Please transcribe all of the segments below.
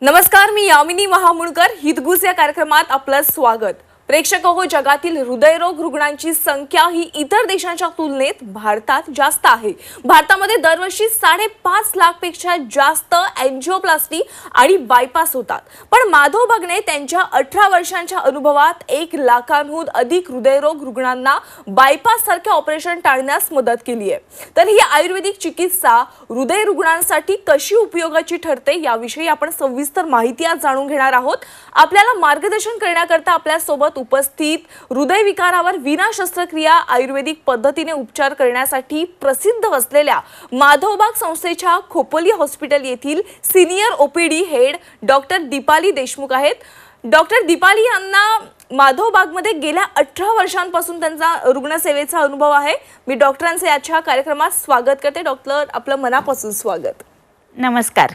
नमस्कार, मी यामिनी महामुळकर. हितगुज या कार्यक्रमात आपलं स्वागत. प्रेक्षक हो, जगातील हृदयरोग रुग्णांची संख्या ही इतर देशांच्या तुलनेत भारतात जास्त आहे. भारतामध्ये दरवर्षी 5.5 लाखपेक्षा जास्त एंजिओप्लास्टी आणि बायपास होतात. पण माधव बागने त्यांच्या 18 वर्षांच्या अनुभवात 1 लाखांहून अधिक हृदयरोग रुग्णांना बायपास सारखे ऑपरेशन टाळण्यास मदत केली आहे. तर ही आयुर्वेदिक चिकित्सा हृदय रुग्णांसाठी कशी उपयोगाची ठरते याविषयी आपण सविस्तर माहिती आज जाणून घेणार आहोत. आपल्याला मार्गदर्शन करण्याकरता आपल्या सोबत उपस्थित हृदयविकारावर विना शस्त्रक्रिया आयुर्वेदिक पद्धतीने उपचार करण्यासाठी प्रसिद्ध असलेल्या माधवबाग संस्थेच्या खोपोली हॉस्पिटल येथील senior OPD head doctor Deepali Deshmukh आहेत. डॉक्टर दीपाली यांना माधवबागमध्ये गेल्या 18 वर्षांपासून त्यांचा रुग्णसेवेचा अनुभव आहे. मी डॉक्टरांचे याच्या कार्यक्रमात स्वागत करते. डॉक्टर, आपलं मनापासून स्वागत. नमस्कार.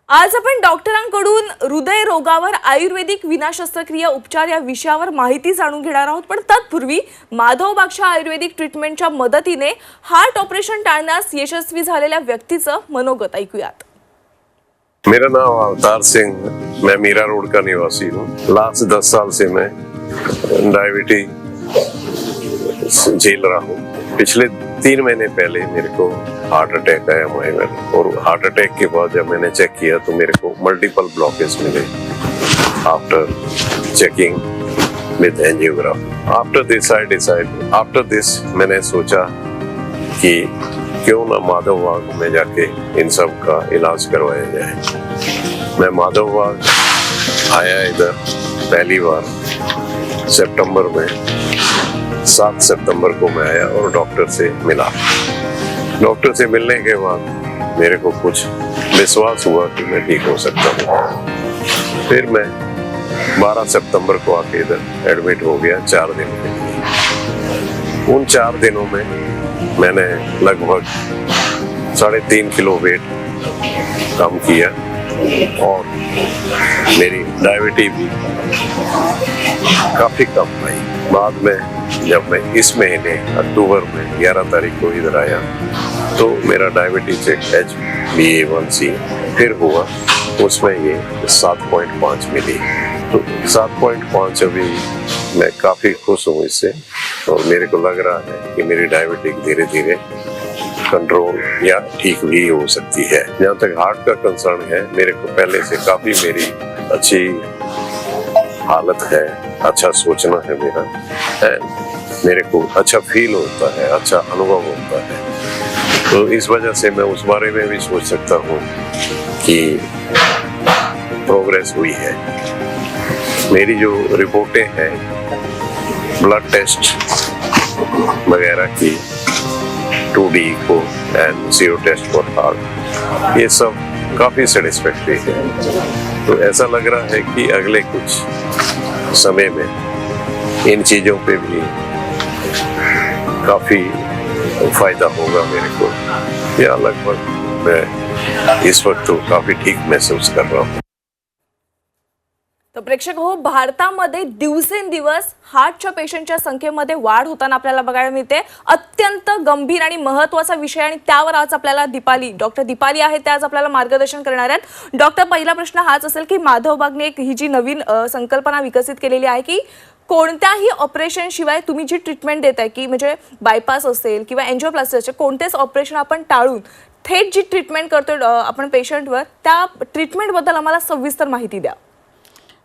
आज आपण डॉक्टरांकडून हृदय रोगावर आयुर्वेदिक विना शस्त्रक्रिया उपचार या विषयावर माहिती जाणून घेणार आहोत. पण तत्पूर्वी माधवबागच्या आयुर्वेदिक ट्रीटमेंटच्या मदतीने हार्ट ऑपरेशन टाळण्यास यशस्वी झालेल्या व्यक्तीचं मनोगत ऐकूयात. मेरा नाम अवतार सिंह, मैं मीरा रोड का निवासी हूँ. लास्ट 10 साल से मैं डायबिटीज झेल रहा हूँ. पिछले 3 महीने पहले मेरे को हार्ट अटैक आया में, और हार्ट अटैक के बाद जब मैंने चेक किया तो मेरे को मल्टीपल ब्लॉकेज मिले. आफ्टर चेकिंग विद एंजियोग्राफी, आफ्टर दिस मैंने सोचा कि क्यों ना माधवबाग में जाके इन सब का इलाज करवाया जाए. मैं माधवबाग आया इधर पहली बार सितंबर में, 7 सितंबर को मैं आया और डॉक्टर से मिला. डॉक्टर से मिलने के बाद मेरे को कुछ विश्वास हुआ कि मैं ठीक हो सकता हूँ. फिर मैं 12 सितंबर को आके इधर एडमिट हो गया 4 दिन के लिए. उन 4 दिनों में मैंने लगभग 3.5 किलो वेट कम किया और मेरी डायबिटीज भी काफी कम आई. बाद में जब मैं इस महीने अक्टूबर में 11 तारीख को इधर आया तो मेरा डायबिटीज चेक HbA1c फिर हुआ, उसमें ये 7.5 मिली. तो 7.5 अभी मैं काफी खुश हूँ इससे, और मेरे को लग रहा है कि मेरी डायबिटीज धीरे धीरे कंट्रोल या ठीक भी हो सकती है. जहाँ तक हार्ट का कंसर्न है, मेरे को पहले से काफी मेरी अच्छी हालत है, अच्छा सोचना है मेरा है, मेरे को अच्छा फील होता है, अच्छा अनुभव होता है. तो इस वजह से मैं उस बारे में भी सोच सकता हूँ कि प्रोग्रेस हुई है. मेरी जो रिपोर्टें हैं, ब्लड टेस्ट वगैरह की, 2D को एंड सीरो टेस्ट फॉर हार्ट, ये सब काफी सेटिस्फैक्टरी है. तो ऐसा लग रहा है कि अगले कुछ समय में इन चीजों पे भी काफी फायदा होगा मेरे को. या लगभग मैं इस वक्त तो काफी ठीक महसूस कर रहा हूँ. तर प्रेक्षक हो, भारतामध्ये दिवसेंदिवस हार्टच्या पेशंटच्या संख्येमध्ये वाढ होताना आपल्याला बघायला मिळते. अत्यंत गंभीर आणि महत्त्वाचा विषय, आणि त्यावर आज आपल्याला डॉक्टर दीपाली आहेत, त्या आज आपल्याला मार्गदर्शन करणार आहेत. डॉक्टर, पहिला प्रश्न हाच असेल की माधवबागने ही जी नवीन संकल्पना विकसित केलेली आहे की कोणत्याही ऑपरेशन शिवाय तुम्ही जी ट्रीटमेंट देताय, की म्हणजे बायपास असेल किंवा एंजिओप्लास्टी असेल, कोणतेच ऑपरेशन आपण टाळून थेट जी ट्रीटमेंट करतो आपण पेशंटवर, त्या ट्रीटमेंटबद्दल आम्हाला सविस्तर माहिती द्या.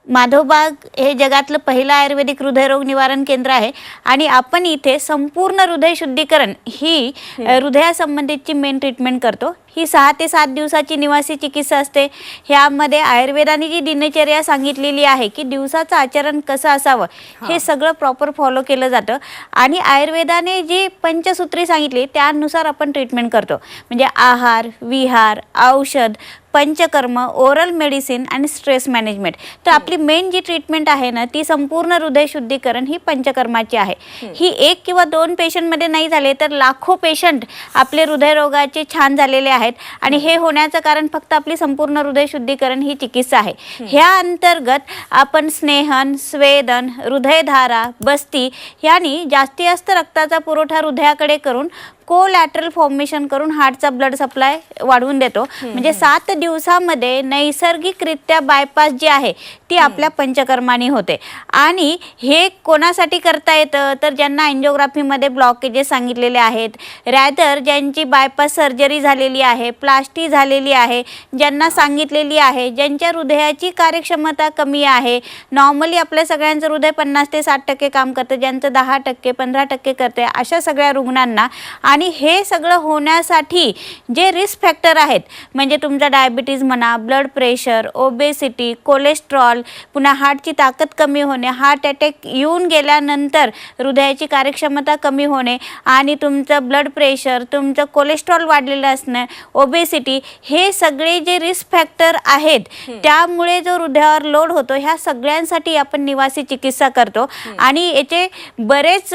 माधवबाग हे जगातलं पहिलं आयुर्वेदिक हृदयरोग निवारण केंद्र आहे आणि आपण इथे संपूर्ण हृदय शुद्धीकरण ही हृदयासंबंधीची मेन ट्रीटमेंट करतो. ही 6 ते 7 दिवसाची निवासी चिकित्सा असते. ह्यामध्ये आयुर्वेदाने जी दिनचर्या सांगितलेली आहे की दिवसाचं आचरण कसं असावं हे सगळं प्रॉपर फॉलो केलं जातं, आणि आयुर्वेदाने जी पंचसूत्री सांगितली त्यानुसार आपण ट्रीटमेंट करतो. म्हणजे आहार, विहार, औषध, पंचकर्म, ओरल मेडिसिन आणि स्ट्रेस मॅनेजमेंट. तर आपली मेन जी ट्रीटमेंट आहे ना, ती संपूर्ण हृदय शुद्धीकरण ही पंचकर्माची आहे. ही 1 किंवा 2 पेशंटमध्ये नाही झाले तर लाखो पेशंट आपले हृदयरोगाचे छान झालेले आहेत, आणि हे होण्याचं कारण फक्त आपली संपूर्ण हृदय शुद्धीकरण ही चिकित्सा आहे. ह्या अंतर्गत आपण स्नेहन, स्वेदन, हृदयधारा, बस्ती यांनी जास्तीत जास्त रक्ताचा पुरवठा हृदयाकडे करून कोलॅटरल फॉर्मेशन करून हार्टचा ब्लड सप्लाय वाढवून देतो. म्हणजे 7 दिवसामध्ये नैसर्गिकरित्या बायपास जी आहे ती आपल्या पंचकर्माने होते. आणि हे कोणासाठी करता येतं तर ज्यांना अँजिओग्राफीमध्ये ब्लॉकेजेस सांगितलेले आहेत, रॅदर ज्यांची बायपास सर्जरी झालेली आहे, प्लास्टी झालेली आहे, ज्यांना सांगितलेली आहे, ज्यांच्या हृदयाची कार्यक्षमता कमी आहे. नॉर्मली आपल्या सगळ्यांचं हृदय 50 ते 60% काम करतं, ज्यांचं 10%, 15% करते, अशा सगळ्या रुग्णांना. आणि हे सगळं होण्यासाठी जे रिस्क फॅक्टर आहेत म्हणजे तुमचा डायबिटीज म्हणा, ब्लड प्रेशर, ओबेसिटी, कोलेस्ट्रॉल, पुन्हा हार्टची ताकद कमी होणे, हार्ट अटॅक येऊन गेल्यानंतर हृदयाची कार्यक्षमता कमी होणे आणि तुमचं ब्लड प्रेशर, तुमचं कोलेस्ट्रॉल वाढलेलं असणं, ओबेसिटी, हे सगळे जे रिस्क फॅक्टर आहेत त्यामुळे जो हृदयावर लोड होतो ह्या सगळ्यांसाठी आपण निवासी चिकित्सा करतो. आणि याचे बरेच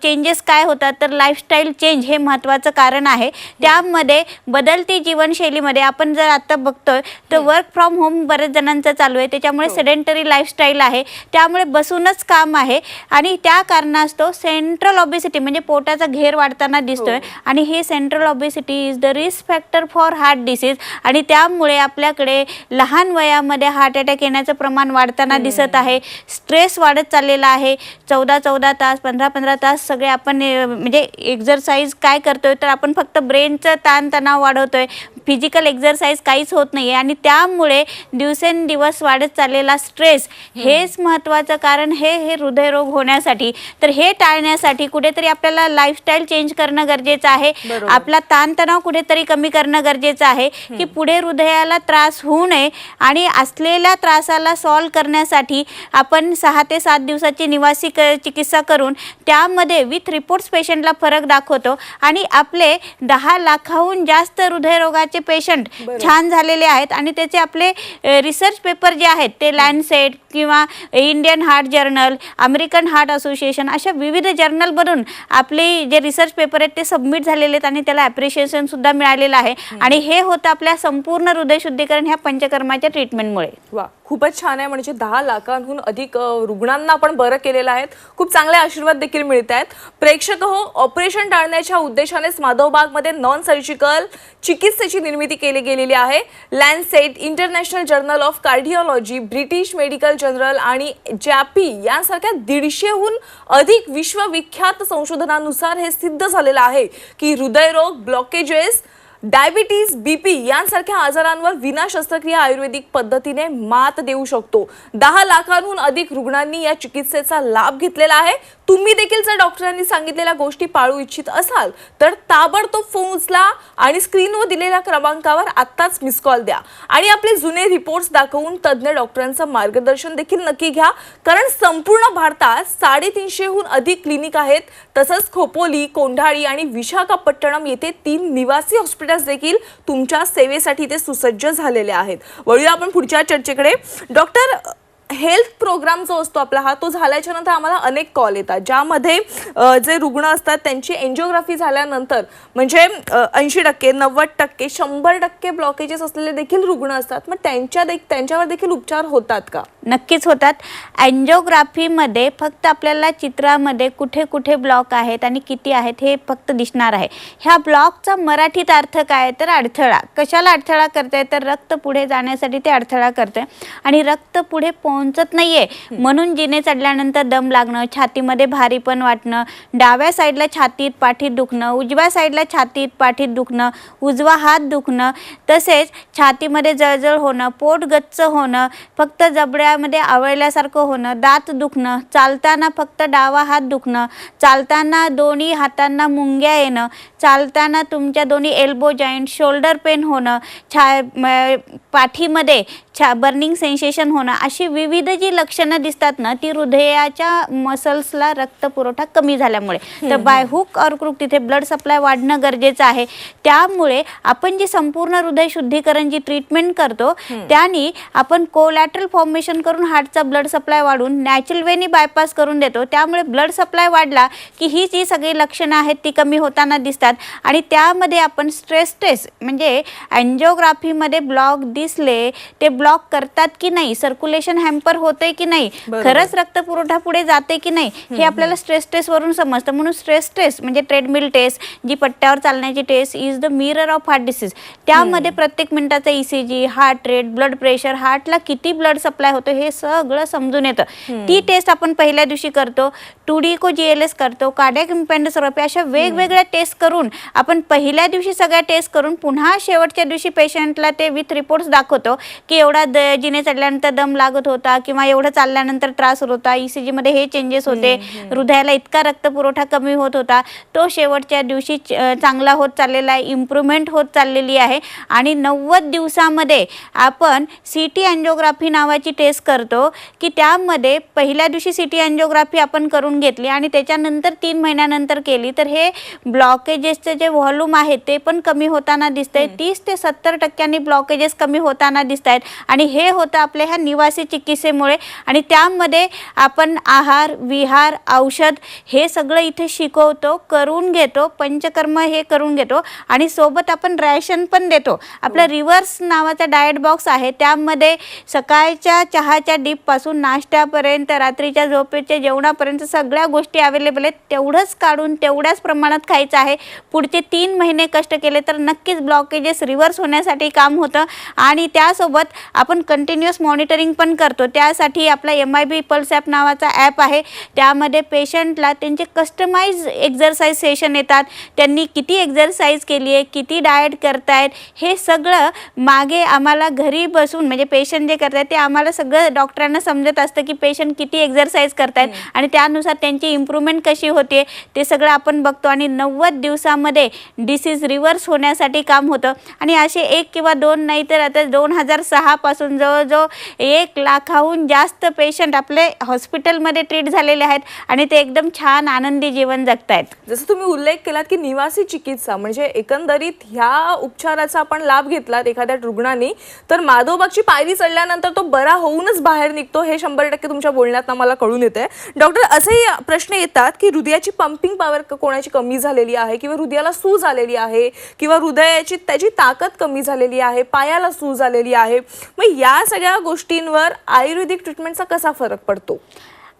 चेंजेस काय होतात तर लाईफस्टाईल चेंज हे महत्त्वाचं कारण आहे. त्यामध्ये बदलती जीवनशैलीमध्ये आपण जर आता बघतोय तर वर्क फ्रॉम होम बरेच जणांचं चालू आहे, त्याच्यामुळे सेडेंटरी लाईफस्टाईल आहे, त्यामुळे बसूनच काम आहे आणि त्या कारणास्तव सेंट्रल ऑबेसिटी म्हणजे पोटाचा घेर वाढताना दिसतोय. आणि हे central obesity is the risk factor for heart disease. आणि त्यामुळे आपल्याकडे लहान वयामध्ये हार्ट अटॅक येण्याचं प्रमाण वाढताना दिसत आहे. स्ट्रेस वाढत चाललेला आहे. 14-14 तास, 15-15 तास सगळे आपण म्हणजे एक्झरसाइज काय करतोय तर आपण फक्त ब्रेनचं ताणतणाव वाढवतोय, फिजिकल एक्झरसाइज काहीच होत नाही आहे. आणि त्यामुळे दिवसेंदिवस वाढत चाललेला स्ट्रेस हेच महत्त्वाचं कारण हे हृदयरोग होण्यासाठी. तर हे टाळण्यासाठी कुठेतरी आपल्याला लाईफस्टाईल चेंज करणं गरजेचं आहे. आपला ताणतणाव कुठेतरी कमी करणं गरजेचं आहे की पुढे हृदयाला त्रास होऊ नये. आणि असलेल्या त्रासाला सॉल्व करण्यासाठी आपण 6 ते 7 दिवसाची निवासी चिकित्सा करून त्यामध्ये विथ रिपोर्ट्स पेशंटला फरक दाखवतो. आणि आपले 10 लाखाहून जास्त हृदयरोगाचे पेशंट छान झालेले आहेत. आणि त्याचे आपले रिसर्च पेपर जे आहेत ते लॅन्सेट किंवा Indian heart journal, American heart association अशा विविध जर्नलमधून आपले जे रिसर्च पेपर आहेत ते सबमिट झालेले आहेत आणि त्याला ॲप्रिशिएशन सुद्धा मिळालेलं आहे. आणि हे होतं आपल्या संपूर्ण हृदय शुद्धीकरण ह्या पंचकर्माच्या ट्रीटमेंटमुळे. वा, खूपच छान आहे. म्हणजे 10 लाखांहून अधिक रुग्णांना आपण बरं केलेलं आहे. खूप चांगले आशीर्वाद देखील मिळत आहेत. प्रेक्षक हो, ऑपरेशन टाळण्याच्या उद्देशानेच माधवबागमध्ये नॉन सर्जिकल चिकित्सेची निर्मिती केली गेलेली आहे. Lancet, international journal of cardiology, British medical journal आणि जॅपी यांसारख्या 150हून अधिक विश्वविख्यात संशोधनानुसार हे सिद्ध झालेलं आहे की हृदयरोग, ब्लॉकेजेस, डायबिटीज, बीपी यांसारख्या आजारांवर विना शस्त्रक्रिया आयुर्वेदिक पद्धतीने मात देऊ शकतो. 10 लाखांहून अधिक रुग्णांनी या चिकित्सेचा लाभ घेतलेला आहे. तुम्ही देखील जर डॉक्टरांनी सांगितलेल्या गोष्टी पाळू इच्छित असाल तर ताबडतोब फोन उचला आणि स्क्रीनवर दिलेल्या क्रमांकावर आत्ताच मिस कॉल द्या आणि आपले जुने रिपोर्ट्स दाखवून तज्ज्ञ डॉक्टरांचं मार्गदर्शन देखील नक्की घ्या. कारण संपूर्ण भारतात 350हून अधिक क्लिनिक आहेत. तसंच खोपोली, कोंढाळी आणि विशाखापट्टणम येथे 3 निवासी हॉस्पिटल्स देखील तुमच्या सेवेसाठी ते सुसज्ज झालेले आहेत. वळूया आपण पुढच्या चर्चेकडे. डॉक्टर, हेल्थ प्रोग्राम जो असतो आपला हा, तो झाल्याच्या नंतर आम्हाला अनेक कॉल येतात ज्यामध्ये जे रुग्ण असतात त्यांची एंजिओग्राफी झाल्यानंतर म्हणजे 80%, 90%, 100% ब्लॉकेजेस असलेले देखील रुग्ण असतात. मग त्यांच्यावर देखील उपचार होतात का? नक्कीच होतात. अँजिओग्राफीमध्ये फक्त आपल्याला चित्रामध्ये कुठे कुठे ब्लॉक आहेत आणि किती आहेत हे फक्त दिसणार आहे. ह्या ब्लॉकचा मराठीत अर्थ काय तर अडथळा. कशाला अडथळा करते तर रक्त पुढे जाण्यासाठी ते अडथळा करते. आणि रक्त पुढे पोहोचत नाहीये म्हणून जिने चढल्यानंतर दम लागणं, छातीमध्ये भारीपण वाटणं, डाव्या साईडला छातीत पाठीत दुखणं, उजव्या साईडला छातीत पाठीत दुखणं, उजवा हात दुखणं, तसेच छातीमध्ये जळजळ होणं, पोट गच्च होणं, फक्त जबड्यामध्ये आवळल्यासारखं होणं, दात दुखणं, चालताना फक्त डावा हात दुखणं, चालताना दोन्ही हातांना मुंग्या येणं, चालताना तुमच्या दोन्ही एल्बो जॉईंट, शोल्डर पेन होणं, पाठीमध्ये बर्निंग सेन्सेशन होणं, अशी विविध जी लक्षणं दिसतात ना ती हृदयाच्या मसल्सला रक्तपुरवठा कमी झाल्यामुळे. तर बाय हुक और क्रूक तिथे ब्लड सप्लाय वाढणं गरजेचं आहे. त्यामुळे आपण जी संपूर्ण हृदय शुद्धीकरण जी ट्रीटमेंट करतो त्याने आपण कोलॅटरल फॉर्मेशन करून हार्टचा ब्लड सप्लाय वाढून नॅचरल वेनी बायपास करून देतो. त्यामुळे ब्लड सप्लाय वाढला की ही जी सगळी लक्षणं आहेत ती कमी होताना दिसतात. आणि त्यामध्ये आपण स्ट्रेस टेस्ट म्हणजे अँजिओग्राफीमध्ये ब्लॉक दिसले ते ब्लॉक ब्लॉक करतात की नाही, सर्क्युलेशन हॅम्पर होते की नाही, खरंच रक्त पुरवठा पुढे जाते की नाही, हे आपल्याला स्ट्रेस टेस्ट वरून समजतं. म्हणून स्ट्रेस टेस्ट म्हणजे ट्रेडमिल टेस्ट, जी पट्ट्यावर चालण्याची test, is the mirror of heart disease. त्यामध्ये प्रत्येक मिनिटाचा ECG, heart rate, blood pressure, हार्टला किती ब्लड सप्लाय होतो हे सगळं समजून येतं. ती टेस्ट आपण पहिल्या दिवशी करतो. 2D इको GLS करतो, कार्डियक इम्पेडन्स थेरपी, अशा वेगवेगळ्या टेस्ट करून आपण पहिल्या दिवशी सगळ्या टेस्ट करून पुन्हा शेवटच्या दिवशी पेशंटला ते विथ रिपोर्ट्स दाखवतो की एवढा जिने चढल्यानंतर दम लागत होता किंवा एवढं चालल्यानंतर त्रास होत होता, ECG मध्ये हे चेंजेस होते, हृदयाला इतका रक्तपुरवठा कमी होत होता, तो शेवटच्या दिवशी चांगला होत चाललेला आहे, इम्प्रूव्हमेंट होत चाललेली आहे. आणि 90 दिवसामध्ये आपण CT अँजिओग्राफी नावाची टेस्ट करतो की त्यामध्ये पहिल्या दिवशी CT अँजिओग्राफी आपण करून घेतली आणि त्याच्यानंतर 3 महिन्यानंतर केली तर हे ब्लॉकेजेसचे जे व्हॉल्यूम आहे ते पण कमी होताना दिसतंय. 30 ते 70% ब्लॉकेजेस कमी होताना दिसत आहेत आणि हे होतं आपल्या ह्या निवासी चिकित्सेमुळे. आणि त्यामध्ये आपण आहार, विहार, औषध हे सगळं इथे शिकवतो, करून घेतो, पंचकर्म हे करून घेतो आणि सोबत आपण रॅशन पण देतो. आपला रिव्हर्स नावाचा डाएट बॉक्स आहे, त्यामध्ये सकाळच्या चहाच्या डिपपासून नाश्त्यापर्यंत, रात्रीच्या झोपेच्या जेवणापर्यंत सगळ्या गोष्टी अवेलेबल आहेत. तेवढंच काढून तेवढ्याच प्रमाणात खायचं आहे. पुढचे 3 महिने कष्ट केले तर नक्कीच ब्लॉकेजेस रिव्हर्स होण्यासाठी काम होतं. आणि त्यासोबत आपण कंटिन्युअस मॉनिटरिंग पण करतो. त्यासाठी आपला MIB पल्स ॲप नावाचा ॲप आहे, त्यामध्ये पेशंटला त्यांचे कस्टमाइज एक्झरसाइज सेशन येतात. त्यांनी किती एक्झरसाइज केली आहे, किती डाएट करतायत, हे सगळं मागे आम्हाला घरी बसून म्हणजे पेशंट जे करतायत ते आम्हाला सगळं डॉक्टरांना समजत असतं की पेशंट किती एक्झरसाइज करतायत आणि त्यानुसार त्यांची इम्प्रूव्हमेंट कशी होते ते सगळं आपण बघतो. आणि 90 दिवसामध्ये डिसीज रिव्हर्स होण्यासाठी काम होतं. आणि असे 1 किंवा 2 नाही तर आता 2006 पासून जवळजवळ 1 लाखाहून जास्त पेशंट आपले हॉस्पिटलमध्ये ट्रीट झालेले आहेत आणि ते एकदम छान आनंदी जीवन जगतायत. जसं तुम्ही उल्लेख केलात की निवासी चिकित्सा म्हणजे एकंदरीत ह्या उपचाराचा आपण लाभ घेतलात एखाद्या रुग्णाने तर माधवबागची पायरी चढल्यानंतर तो बरा होऊनच बाहेर निघतो, हे 100% तुमच्या बोलण्यात मला कळून येतंय. डॉक्टर, असेही प्रश्न येतात की हृदयाची पंपिंग पॉवर कोणाची कमी झालेली आहे किंवा हृदयाला सूज आलेली आहे किंवा हृदयाची त्याची ताकद कमी झालेली आहे, पायाला सूज आलेली आहे, मग या सगळ्या गोष्टींवर आयुर्वेदिक ट्रीटमेंटचा कसा फरक पडतो?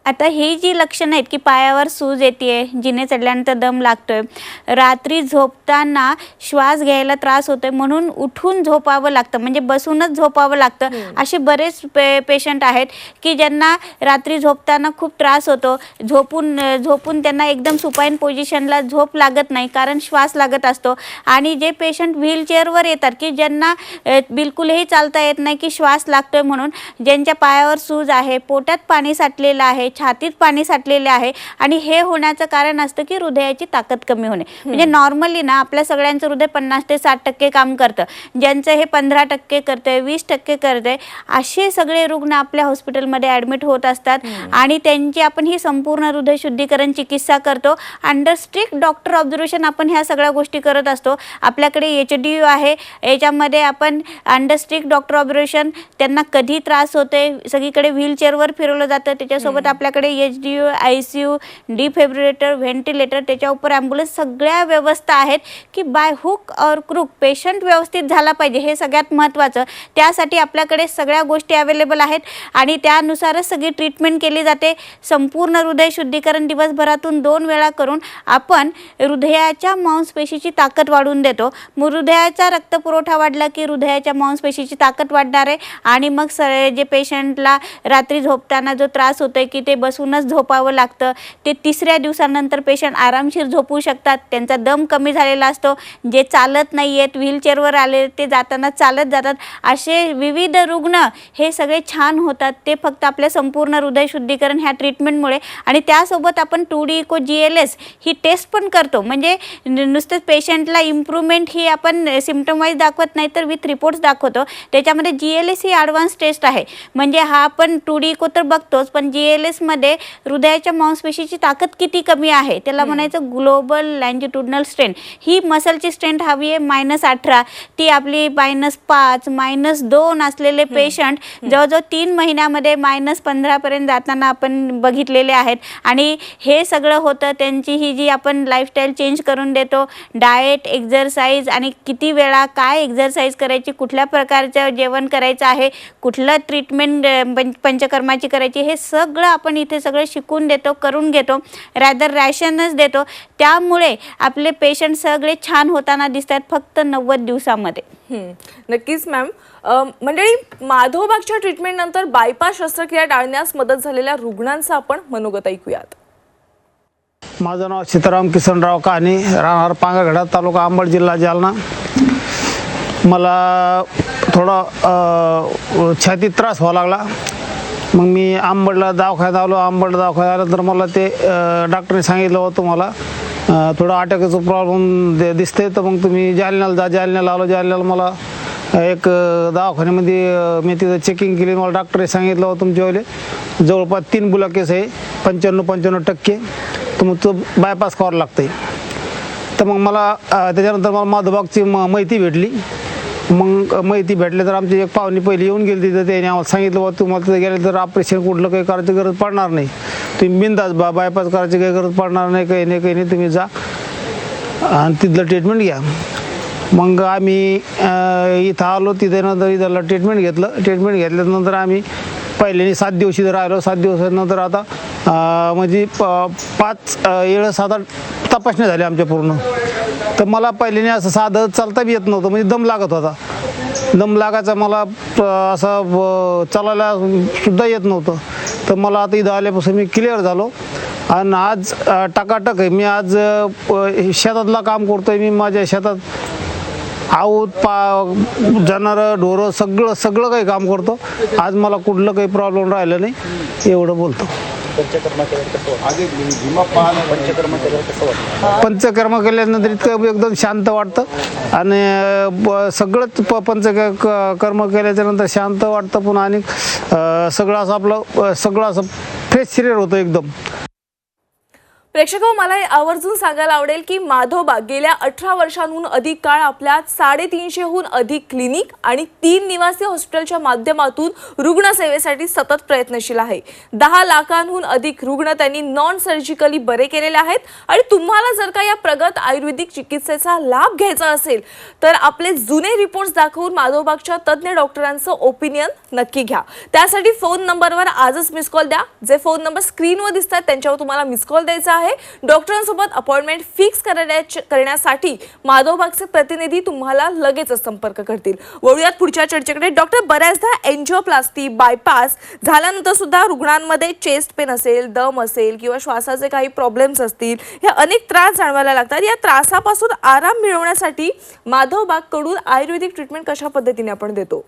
आता ही जी लक्षणं आहेत की पायावर सूज येते, जिने चढल्यानंतर दम लागतोय, रात्री झोपताना श्वास घ्यायला त्रास होतोय म्हणून उठून झोपावं लागतं, म्हणजे बसूनच झोपावं लागतं, असे बरेच पेशंट आहेत की ज्यांना रात्री झोपताना खूप त्रास होतो. झोपून त्यांना एकदम सुपाईन पोझिशनला झोप लागत नाही कारण श्वास लागत असतो. आणि जे पेशंट व्हीलचेअरवर येतात की ज्यांना बिलकुलही चालता येत नाही की श्वास लागतोय म्हणून, ज्यांच्या पायावर सूज आहे, पोटात पाणी साठलेलं आहे, छातीत पाणी साठलेले आहे आणि हे होण्याचं कारण असतं की हृदयाची ताकद कमी होणे. म्हणजे नॉर्मली ना आपल्या सगळ्यांचं हृदय 50 ते 60% काम करतं, ज्यांचं हे 15% करतंय, 20% करतंय, असे सगळे रुग्ण आपल्या हॉस्पिटलमध्ये ॲडमिट होत असतात. आणि त्यांची आपण ही संपूर्ण हृदय शुद्धीकरण चिकित्सा करतो. अंडर स्ट्रिक्ट डॉक्टर ऑब्झर्वेशन आपण ह्या सगळ्या गोष्टी करत असतो. आपल्याकडे HDU आहे, याच्यामध्ये आपण अंडर स्ट्रिक्ट डॉक्टर ऑब्झर्वेशन, त्यांना कधी त्रास होतोय, सगळीकडे व्हीलचेअरवर फिरवलं जातं, त्याच्यासोबत आपल्याकडे HDU, ICU, डिफिब्रिलेटर, व्हेंटिलेटर, त्याच्यावर ॲम्ब्युलन्स, सगळ्या व्यवस्था आहेत की बाय हुक और क्रूक पेशंट व्यवस्थित झाला पाहिजे, हे सगळ्यात महत्त्वाचं. त्यासाठी आपल्याकडे सगळ्या गोष्टी अवेलेबल आहेत आणि त्यानुसारच सगळी ट्रीटमेंट केली जाते. संपूर्ण हृदय शुद्धीकरण दिवसभरातून 2 वेळा करून आपण हृदयाच्या मांसपेशीची ताकद वाढवून देतो. हृदयाचा रक्तपुरवठा वाढला की हृदयाच्या मांसपेशीची ताकद वाढणार आहे आणि मग जे पेशंटला रात्री झोपताना जो त्रास होतोय की ते बसूनच झोपावं लागतं, ते 3ऱ्या दिवसानंतर पेशंट आरामशीर झोपू शकतात. त्यांचा दम कमी झालेला असतो, जे चालत नाही आहेत, व्हीलचेअरवर आले ते जाताना चालत जातात, असे विविध रुग्ण हे सगळे छान होतात. ते फक्त आपल्या संपूर्ण हृदय शुद्धीकरण ह्या ट्रीटमेंटमुळे. आणि त्यासोबत आपण 2D इको GLS ही टेस्ट पण करतो. म्हणजे नुसतंच पेशंटला इम्प्रूव्हमेंट ही आपण सिम्पटम वाईज दाखवत नाही तर विथ रिपोर्ट्स दाखवतो. त्याच्यामध्ये GLS ही ॲडव्हान्स टेस्ट आहे. म्हणजे हा आपण 2D इको तर बघतोच, पण GLS मध्ये हृदयाच्या मांसपेशीची ताकद किती कमी आहे त्याला म्हणायचं ग्लोबल लँजिट्युडनल स्ट्रेंथ. ही मसलची स्ट्रेंथ हवी आहे -18, ती आपली -5 -2 असलेले पेशंट जवळजवळ 3 महिन्यामध्ये -15 पर्यंत जाताना आपण बघितलेले आहेत. आणि हे सगळं होतं त्यांची ही जी आपण लाईफस्टाईल चेंज करून देतो, डाएट, एक्झरसाइज आणि किती वेळा काय एक्झरसाइज करायची, कुठल्या प्रकारचं जेवण करायचं आहे, कुठलं ट्रीटमेंट पंचकर्माची करायची, हे सगळं आपण इथे सगळं शिकून देतो, करून घेतो, रॅदर रॅशनच देतो. त्यामुळे आपले पेशंट सगळे छान होताना दिसतात फक्त 90 दिवसामध्ये. नक्कीच मॅम. मंडळी, माधवबागच्या ट्रीटमेंट नंतर बायपास शस्त्रक्रिया टाळण्यास मदत झालेल्या रुग्णांचा आपण मनोगत ऐकूयात. माझं नाव सीताराम किसनराव काने, राहणार पांगागडा, तालुका अंबड, जिल्हा जालना. मला थोडा छातीत त्रास व्हावा लागला. मग मी अंबडला दवाखान्यात आलो. अंबड दवाखान्यात आल्यानंतर मला ते डॉक्टरने सांगितलं होतं मला थोडं अटॅकाचं प्रॉब्लेम दिसते, तर मग तुम्ही जालन्याला जा. जालन्याला आलो. जालन्याला मला एक दवाखान्यामध्ये मी तिथं चेकिंग केली. मला डॉक्टरने सांगितलं होतं तुमच्यावाले जवळपास 3 ब्लॉकेज आहे, 95% तुमचं बायपास करावं लागतं. तर मग मला त्याच्यानंतर मला माधवबागची माहिती भेटली. मग माहिती भेटली तर आमची एक पाहुणी पहिली येऊन गेली तिथं. त्याने आम्हाला सांगितलं बाबा तुम्हाला तिथं गेलं तर ऑपरेशन कुठलं काही करायची गरज पडणार नाही, तुम्ही बिनधास्त बायपास करायची काही गरज पडणार नाही, काही नाही तुम्ही जा आणि तिथलं ट्रीटमेंट घ्या. मग आम्ही इथं आलो. तिथे नंतर इथलं ट्रीटमेंट घेतलं. ट्रीटमेंट घेतल्यानंतर आम्ही पहिल्याने 7 दिवस इथं राहिलो. 7 दिवसानंतर आता म्हणजे 5 वेळेस आता तपासण्या झाल्या आमच्या पूर्ण. तर मला पहिल्याने असं साधं चालता बी येत नव्हतं, म्हणजे दम लागत होता. दम लागायचा मला असं चालायला सुद्धा येत नव्हतं. तर मला आता इथं आल्यापासून मी क्लिअर झालो आणि आज टकाटक आहे. मी आज शेतातला काम करतोय. मी माझ्या शेतात आऊत जनावरं ढोरं सगळं काही काम करतो. आज मला कुठलं काही प्रॉब्लेम राहिलं नाही, एवढं बोलतो. पंचकर्म केल्यानंतर इतकं एकदम शांत वाटतं आणि सगळंच पंचकर्म केल्याच्या नंतर शांत वाटतं पुन्हा. आणि सगळं असं आपलं सगळं असं फ्रेश शरीर होतं एकदम. प्रेक्षक, मला आवर्जून सांगायला आवडेल की माधवबाग गेल्या 18 वर्षांहून अधिक काळ आपल्या 350हून अधिक क्लिनिक आणि 3 निवासी हॉस्पिटलच्या माध्यमातून रुग्णसेवेसाठी सतत प्रयत्नशील आहे. 10 लाखांहून अधिक रुग्ण त्यांनी नॉन सर्जिकली बरे केलेले आहेत. आणि तुम्हाला जर का या प्रगत आयुर्वेदिक चिकित्सेचा लाभ घ्यायचा असेल तर आपले जुने रिपोर्ट्स दाखवून माधवबागच्या तज्ज्ञ डॉक्टरांचं ओपिनियन नक्की घ्या. त्यासाठी फोन नंबरवर आजच मिस कॉल द्या. जे फोन नंबर स्क्रीनवर दिसतात त्यांच्यावर तुम्हाला मिस कॉल द्यायचा आहे. डॉक्टरांसोबत अपॉइंटमेंट फिक्स करण्यासाठी माधवबागचे प्रतिनिधी तुम्हाला लगेचच संपर्क करतील. वळूयात पुढच्या चर्चेकडे. डॉक्टर, बऱ्याचदा एंजिओप्लास्टी, बायपास झाल्यानंतर सुद्धा रुग्णांमध्ये चेस्ट पेन असेल, दम असेल किंवा श्वासाचे काही प्रॉब्लेम्स असतील, हे अनेक त्रास जाणवायला लागतात. या त्रासापासून आराम मिळवण्यासाठी माधवबागकडून आयुर्वेदिक ट्रीटमेंट कशा पद्धतीने आपण देतो?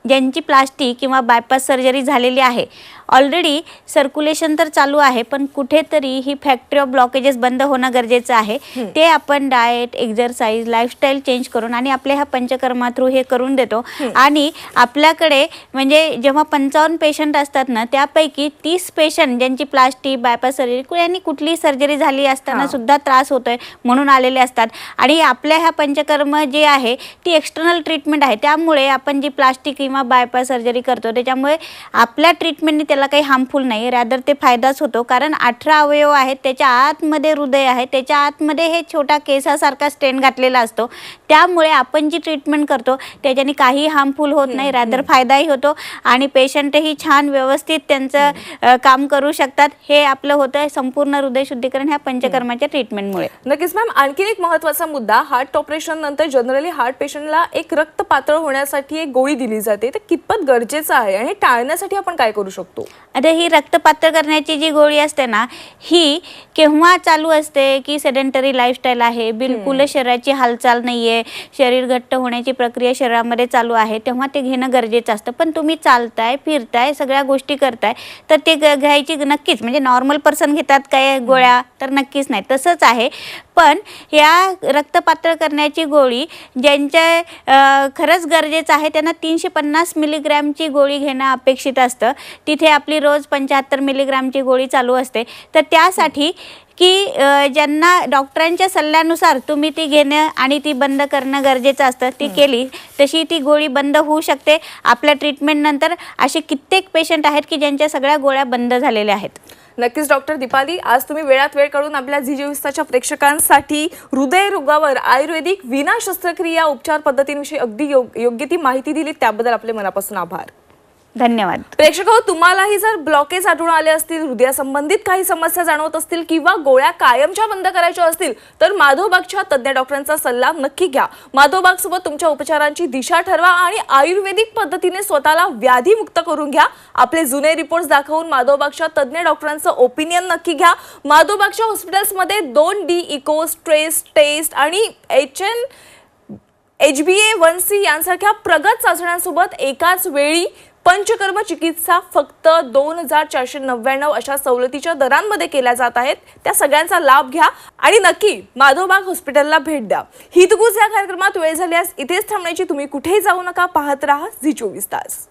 ज्यांची प्लास्टिक किंवा बायपास सर्जरी झालेली आहे, ऑलरेडी सर्क्युलेशन तर चालू आहे, पण कुठेतरी ही फॅक्टरी ऑफ ब्लॉकेजेस बंद होणं गरजेचं आहे. ते आपण डाएट, एक्झरसाइज, लाईफस्टाईल चेंज करून आणि आपल्या ह्या पंचकर्मा थ्रू हे करून देतो. आणि आपल्याकडे म्हणजे जेव्हा 55 पेशंट असतात ना, त्यापैकी 30 पेशंट ज्यांची प्लास्टिक, बायपास सर्जरी यांनी कुठली सर्जरी झाली असताना सुद्धा त्रास होतोय म्हणून आलेले असतात. आणि आपल्या ह्या पंचकर्म जे आहे ती एक्सटर्नल ट्रीटमेंट आहे. त्यामुळे आपण जी प्लास्टिक किंवा बायपास सर्जरी करतो त्याच्यामुळे आपल्या ट्रीटमेंटने त्याला काही हार्मफुल नाही, रॅदर ते फायदाच होतो. कारण 18 अवयव आहेत, त्याच्या आतमध्ये हृदय आहे, त्याच्या आतमध्ये हे छोटा केसासारखा स्टेन घातलेला असतो. त्यामुळे आपण जी ट्रीटमेंट करतो त्याच्याने काही हार्मफुल होत नाही, रॅदर फायदाही होतो आणि पेशंटही छान व्यवस्थित त्यांचं काम करू शकतात. हे आपलं होतं संपूर्ण हृदय शुद्धीकरण ह्या पंचकर्माच्या ट्रीटमेंटमुळे. नक्कीच मॅम. आणखी एक महत्त्वाचा मुद्दा, हार्ट ऑपरेशन नंतर जनरली हार्ट पेशंटला एक रक्त पातळ होण्यासाठी एक गोळी दिली जाते, ते कितपत गरजेचं आहे आणि टाळण्यासाठी आपण काय करू शकतो? आता ही रक्त पातळ करण्याची जी गोळी असते ना, ही केव्हा चालू असते की सेडेंटरी लाईफस्टाईल आहे, बिलकुल शरीराची हालचाल नाही आहे, शरीर घट्ट होण्याची प्रक्रिया शरीरामध्ये चालू आहे, तेव्हा ते घेणं गरजेचं असतं. पण तुम्ही चालताय, फिरताय, सगळ्या गोष्टी करताय तर ते घ्यायची नक्कीच. म्हणजे नॉर्मल पर्सन घेतात काय गोळ्या तर नक्कीच नाही, तसंच आहे. पण या रक्त पातळ करण्याची गोळी ज्यांच्या खरंच गरजेचं आहे त्यांना 350 मिलीग्रॅमची गोळी घेणं अपेक्षित असतं. तिथे आपली रोज 75 मिलीग्रॅमची गोळी चालू असते. तर त्यासाठी की ज्यांना डॉक्टरांच्या सल्ल्यानुसार तुम्ही ती घेणं आणि ती बंद करणं गरजेचं असतं, ती केली तशी ती गोळी बंद होऊ शकते. आपल्या ट्रीटमेंटनंतर असे कित्येक पेशंट आहेत की ज्यांच्या सगळ्या गोळ्या बंद झालेल्या आहेत. नक्कीच डॉक्टर दीपाली, आज तुम्ही वेळात वेळ काढून आपल्या झी24च्या प्रेक्षकांसाठी हृदयरोगावर आयुर्वेदिक विना शस्त्रक्रिया उपचार पद्धतींविषयी अगदी योग्य ती माहिती दिली, त्याबद्दल आपले मनापासून आभार. धन्यवाद. प्रेक्षक हो, तुम्हालाही जर ब्लॉकेज आढळून आले असतील, हृदयासंबंधित काही समस्या जाणवत असतील किंवा गोळ्या कायमच्या बंद करायच्या असतील तर माधवबागच्या तज्ज्ञ डॉक्टरांचा सल्ला नक्की घ्या. माधवबाग सोबत तुमच्या उपचारांची दिशा ठरवा आणि आयुर्वेदिक पद्धतीने स्वतःला व्याधीमुक्त करून घ्या. आपले जुने रिपोर्ट्स दाखवून माधवबागच्या तज्ज्ञ डॉक्टरांचं ओपिनियन नक्की घ्या. माधवबागच्या हॉस्पिटल्समध्ये 2D इको, स्ट्रेस टेस्ट आणि HbA1c यांसारख्या प्रगत चाचण्यांसोबत एकाच वेळी पंचकर्म चिकित्सा फक्त 2499 अशा सवलतीच्या दरांमध्ये केल्या जात आहेत. त्या सगळ्यांचा लाभ घ्या आणि नक्की माधवबाग हॉस्पिटलला भेट द्या. हितगुज या कार्यक्रमात वेळ झाल्यास इथेच थांबण्याची, तुम्ही कुठेही जाऊ नका. पाहत राहा झी24 तास.